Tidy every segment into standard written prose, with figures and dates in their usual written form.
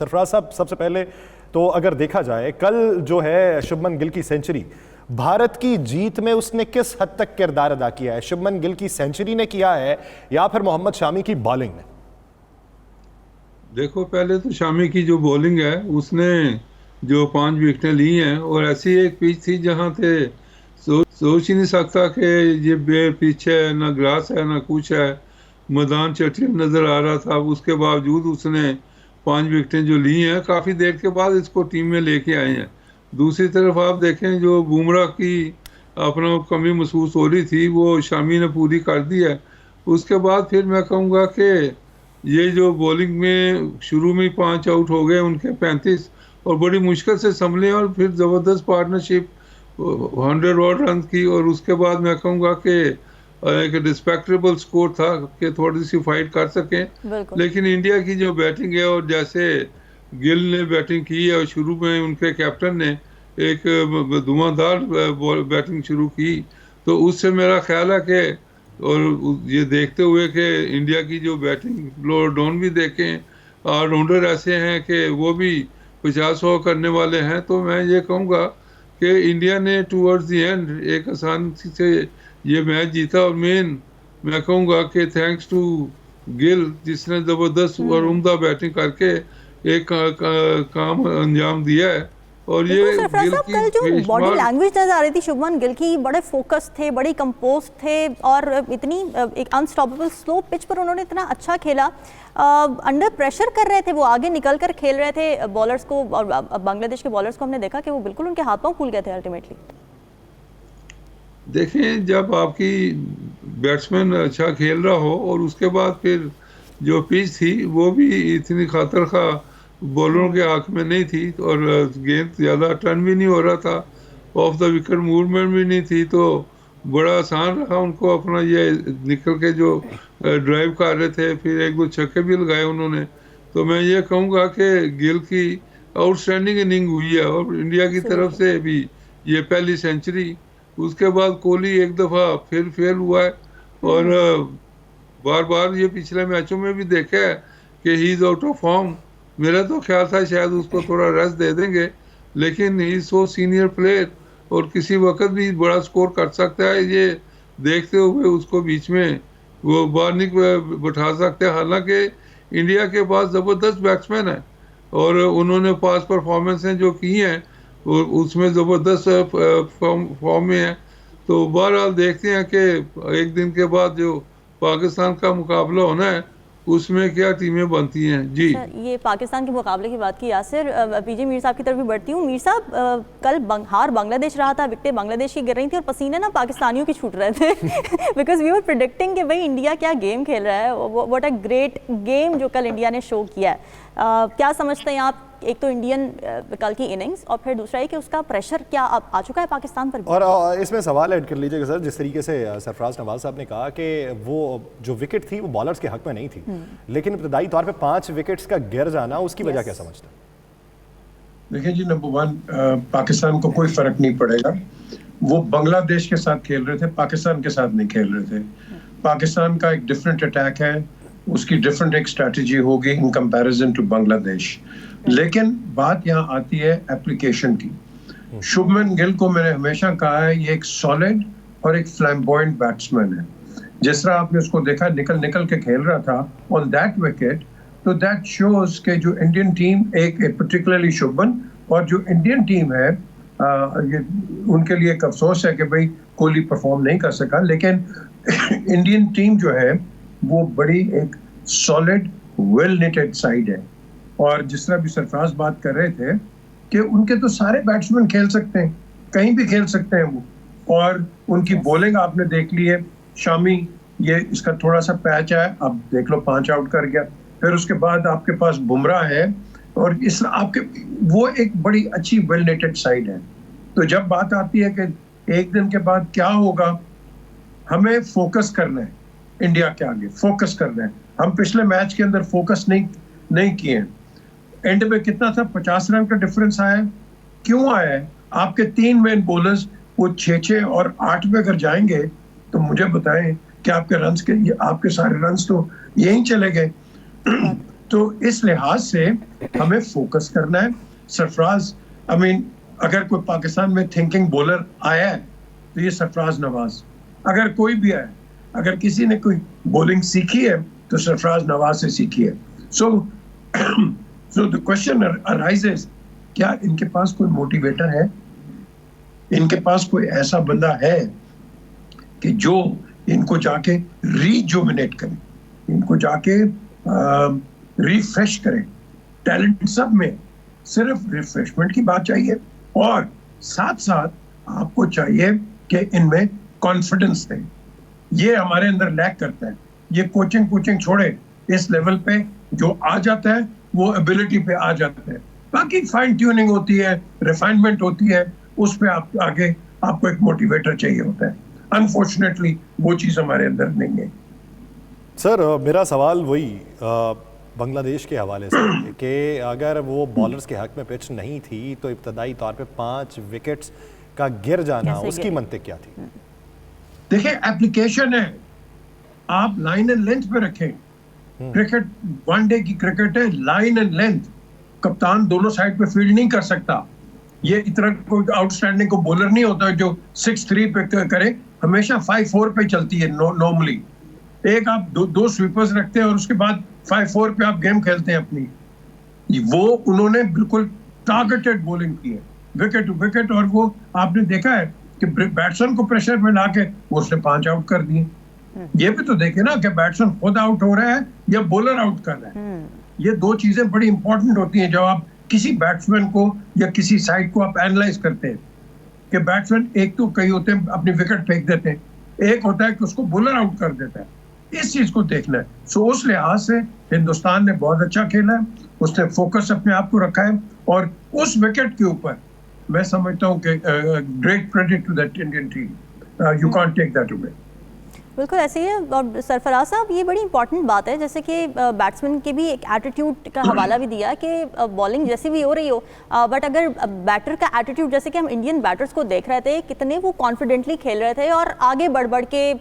सरफराज साहब, सबसे पहले तो अगर देखा जाए कल जो है शुभमन गिल की सेंचुरी, भारत की जीत में उसने किस हद तक किरदार अदा किया है? शुभमन गिल की सेंचुरी ने किया है या फिर मोहम्मद शामी की बॉलिंग ने? देखो, पहले तो शामी की जो बॉलिंग है उसने जो 5 विकेटें ली हैं, और ऐसी एक पिच थी जहां थे सोच ही नहीं सकता कि ये पिच है, ना ग्रास है ना कुछ है, मैदान चटिया नजर आ रहा था। उसके बावजूद उसने 5 विकेटें जो ली हैं, काफी देर के बाद इसको टीम में लेके आए हैं। दूसरी तरफ आप देखें, जो बुमराह की अपना कमी महसूस हो रही थी वो शामी ने पूरी कर दी है। उसके बाद फिर मैं कहूँगा कि ये जो बॉलिंग में शुरू में 5 आउट हो गए उनके 35, और बड़ी मुश्किल से संभले, और फिर ज़बरदस्त पार्टनरशिप 100 और रन की। और उसके बाद मैं कहूँगा कि एक रिस्पेक्टेबल स्कोर था कि थोड़ी सी फाइट कर सकें। लेकिन इंडिया की जो बैटिंग है, और जैसे गिल ने बैटिंग की है और शुरू में उनके कैप्टन ने एक धुआंधार बैटिंग शुरू की, तो उससे मेरा ख्याल है कि, और ये देखते हुए कि इंडिया की जो बैटिंग लोअर डाउन भी देखें, ऑलराउंडर ऐसे हैं कि वो भी 50-100 करने वाले हैं, तो मैं ये कहूँगा कि इंडिया ने टूवर्ड्स द एंड एक आसान से ये मैच जीता। और मेन मैं कहूँगा कि थैंक्स टू गिल, जिसने ज़बरदस्त और उम्दा बैटिंग करके एक काम अंजाम दिया है। और ये सरफराज साहब, कल जो बॉडी लैंग्वेज नजर आ रही थी शुभमन गिल की, बड़े फोकस थे, बड़ी कंपोज थे, और इतनी एक अनस्टॉपेबल स्लो पिच पर उन्होंने इतना अच्छा खेला। अंडर प्रेशर कर रहे थे, वो आगे निकल कर खेल रहे थे बॉलर्स को, और बांग्लादेश के बॉलर्स को हमने देखा कि वो बिल्कुल उनके हाथ पांव खुल गए थे अल्टीमेटली। देखें, जब आपकी बैट्समैन अच्छा खेल रहा हो और उसके बाद फिर जो पिच थी वो भी इतनी खतर खा बॉलरों के आंख में नहीं थी, और गेंद ज़्यादा टर्न भी नहीं हो रहा था, ऑफ द विकेट मूवमेंट भी नहीं थी, तो बड़ा आसान रहा उनको अपना ये निकल के जो ड्राइव कर रहे थे, फिर 1-2 छक्के भी लगाए उन्होंने। तो मैं ये कहूँगा कि गिल की आउटस्टैंडिंग इनिंग हुई है, और इंडिया की तरफ से भी ये पहली सेंचुरी। उसके बाद कोहली एक दफ़ा फिर फेल हुआ है, और बार बार ये पिछले मैचों में भी देखा है कि he is out of form. मेरा तो ख्याल था शायद उसको थोड़ा रेस्ट दे देंगे, लेकिन ही सो सीनियर प्लेयर और किसी वक्त भी बड़ा स्कोर कर सकता है, ये देखते हुए उसको बीच में वो बाहर नहीं बैठा सकते। हालांकि इंडिया के पास ज़बरदस्त बैट्समैन है, और उन्होंने पास परफॉर्मेंसें जो की हैं उसमें ज़बरदस्त फॉर्म में है। तो बहरहाल देखते हैं कि एक दिन के बाद जो पाकिस्तान का मुकाबला होना है उसमें क्या टीमें बनती हैं। जी, ये पाकिस्तान के मुकाबले की बात की यासिर, पीजे मीर साहब की तरफ भी बढ़ती हूँ। मीर साहब, कल हार बांग्लादेश रहा था, विकेटें बांग्लादेश की गिर रही थी, और पसीने ना पाकिस्तानियों की छूट रहे थे बिकॉज वी वर प्रेडिक्टिंग कि भाई इंडिया क्या गेम खेल रहा है, व्हाट अ ग्रेट गेम जो कल इंडिया ने शो किया है। क्या समझते हैं आप? एक तो इंडियन कल की इनिंग्स, और फिर दूसरा है कि उसका प्रेशर क्या अब आ चुका है पाकिस्तान पर भी? और इसमें सवाल ऐड कर लीजिएगा सर, जिस तरीके से सरफराज नवाज साहब ने कहा कि वो जो विकेट थी वो बॉलर्स के हक में नहीं थी, लेकिन इब्तदाई तौर पे 5 विकेट्स का गिर जाना, उसकी वजह क्या समझते हैं? देखिए जी, नंबर 1, पाकिस्तान को कोई फर्क नहीं पड़ेगा। वो बांग्लादेश के साथ खेल रहे थे, पाकिस्तान के साथ नहीं खेल रहे थे। पाकिस्तान का एक डिफरेंट अटैक है, उसकी डिफरेंट एक स्ट्रैटेजी होगी इन कंपैरिजन टू बांग्लादेश। लेकिन बात यहाँ आती है एप्लीकेशन की। शुभमन गिल को मैंने हमेशा कहा है ये एक सॉलिड और एक फ्लैम्बॉयंट बैट्समैन है। जिस तरह आपने उसको देखा निकल निकल के खेल रहा था ऑन दैट विकेट, तो दैट शोज के जो इंडियन टीम, एक पर्टिकुलरली शुभमन, और जो इंडियन टीम है ये उनके लिए एक अफसोस है कि भाई कोहली परफॉर्म नहीं कर सका, लेकिन इंडियन टीम जो है वो बड़ी एक सॉलिड वेल निटेड साइड है। और जिस तरह भी सरफराज बात कर रहे थे कि उनके तो सारे बैट्समैन खेल सकते हैं, कहीं भी खेल सकते हैं वो, और उनकी बॉलिंग आपने देख ली है। शामी, ये इसका थोड़ा सा पैच है, अब देख लो 5 आउट कर गया। फिर उसके बाद आपके पास बुमराह है, और इस आपके वो एक बड़ी अच्छी वेल नेटेड साइड है। तो जब बात आती है कि एक दिन के बाद क्या होगा, हमें फोकस करना है, इंडिया के आगे फोकस करना है। हम पिछले मैच के अंदर फोकस नहीं किए। एंड में कितना था, 50 रन का डिफरेंस आया। क्यों आया है? आपके 3 मेन बॉलर्स वो 6-6 और 8 पे अगर जाएंगे तो मुझे बताएं कि आपके रन्स के, आपके सारे रन्स तो यहीं चले गए। तो इस लिहाज से हमें फोकस करना है। सरफराज अगर कोई पाकिस्तान में थिंकिंग बॉलर आया है तो ये सरफराज नवाज, अगर कोई भी आया, अगर किसी ने कोई बॉलिंग सीखी है तो सरफराज नवाज से सीखी है। सो द क्वेश्चन अराइजेस, क्या इनके पास कोई मोटिवेटर है? इनके पास कोई ऐसा बंदा है कि जो इनको जाके रीजुमिनेट करे, इनको जाके रिफ्रेश करे? टैलेंट सब में, सिर्फ रिफ्रेशमेंट की बात चाहिए और साथ साथ आपको चाहिए कि इनमें कॉन्फिडेंस दे। ये हमारे अंदर लैक करता है। ये कोचिंग छोड़े, इस लेवल पे जो आ जाता है वो एबिलिटी पे आ जाता है। बाकी फाइन ट्यूनिंग होती है, रिफाइनमेंट होती है, उस पे आप आगे आपको एक मोटिवेटर चाहिए होता है। अनफॉर्चुनेटली वो चीज़ हमारे अंदर नहीं है। सर मेरा सवाल वही बांग्लादेश के हवाले से कि अगर वो बॉलर्स के हक में पिच नहीं थी तो इब्तदाई तौर पे 5 विकेट्स का गिर जाना, उसकी मंतिक क्या थी? देखिए, एप्लीकेशन है, आप लाइन एंड लेंथ पे रखें। क्रिकेट वनडे की क्रिकेट है, लाइन एंड लेंथ। कप्तान दोनों साइड पे फील्ड नहीं कर सकता। ये इतना कोई आउटस्टैंडिंग को बॉलर नहीं होता जो 6-3 पे करे, हमेशा 5-4 पे चलती है नॉर्मली। एक आप दो स्वीपर्स रखते हैं और उसके बाद 5-4 पे आप गेम खेलते हैं अपनी। वो उन्होंने बिल्कुल टारगेटेड बॉलिंग की है, विकेट टू विकेट। और वो आपने देखा है कि बैट्समैन को प्रेशर में ला के वो उसने 5 आउट कर दिए। ये भी तो देखे ना कि बैट्समैन खुद आउट हो रहा है या बॉलर आउट कर रहा है। ये 2 चीजें बड़ी इंपॉर्टेंट होती हैं जब आप किसी बैट्समैन को या किसी साइड को आप एनालाइज करते हैं। कि बैट्समैन एक तो कई होते हैं अपनी विकेट फेंक देते हैं, एक होता है कि उसको बॉलर आउट कर देता है। इस चीज को देखना है। सो उस लिहाज से हिंदुस्तान ने बहुत अच्छा खेला है, उसने फोकस अपने आप को रखा है और उस विकेट के ऊपर मैं समझता हूँ कि great credit to that Indian team, you can't take that away. बिल्कुल ऐसे ही है। और सरफराज साहब, ये बड़ी इंपॉर्टेंट बात है, जैसे कि बैट्समैन के भी एक एटीट्यूड का हवाला भी दिया कि बॉलिंग जैसी भी हो रही हो, बट अगर बैटर का एटीट्यूड, जैसे कि हम इंडियन बैटर्स को देख रहे थे कितने वो कॉन्फिडेंटली खेल रहे थे और आगे बढ़ के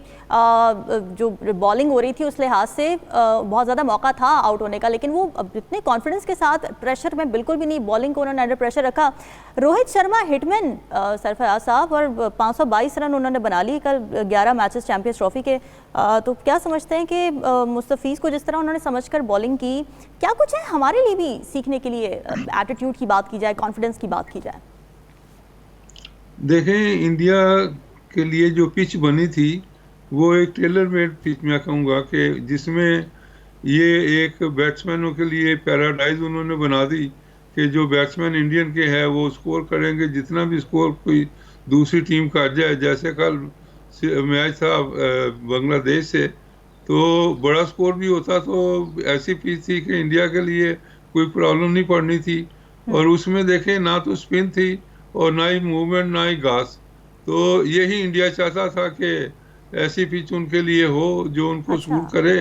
जो बॉलिंग हो रही थी उस लिहाज से बहुत ज़्यादा मौका था आउट होने का, लेकिन वो इतने कॉन्फिडेंस के साथ प्रेशर में बिल्कुल भी नहीं, बॉलिंग को उन्होंने अंडर प्रेशर रखा। रोहित शर्मा हिटमैन सरफराज साहब, और 522 रन उन्होंने बना लिए कल 11 मैचेस चैंपियंस ट्रॉफी के। तो क्या समझते हैं कि मुस्तफीज़ को जिस तरह उन्होंने समझकर बॉलिंग की, क्या कुछ है हमारे लिए भी सीखने के लिए? एटीट्यूड की बात की जाए, कॉन्फिडेंस की बात की जाए। देखें, इंडिया के लिए जो पिच बनी थी वो एक टेलर मेड पिच, मैं कहूँगा कि जिसमें ये एक बैट्समैनों के लिए पैराडाइज उन्होंने बना दी कि जो बैट्समैन इंडियन के हैं वो स्कोर करेंगे, जितना भी स्कोर कोई दूसरी टीम का आ जाए। जैसे कल मैच था बांग्लादेश से, तो बड़ा स्कोर भी होता तो ऐसी पिच थी कि इंडिया के लिए कोई प्रॉब्लम नहीं पड़नी थी। और उसमें देखें, ना तो स्पिन थी और ना ही मूवमेंट, ना ही घास। तो यही इंडिया चाहता था कि ऐसी पिच उनके लिए हो जो उनको सूट करे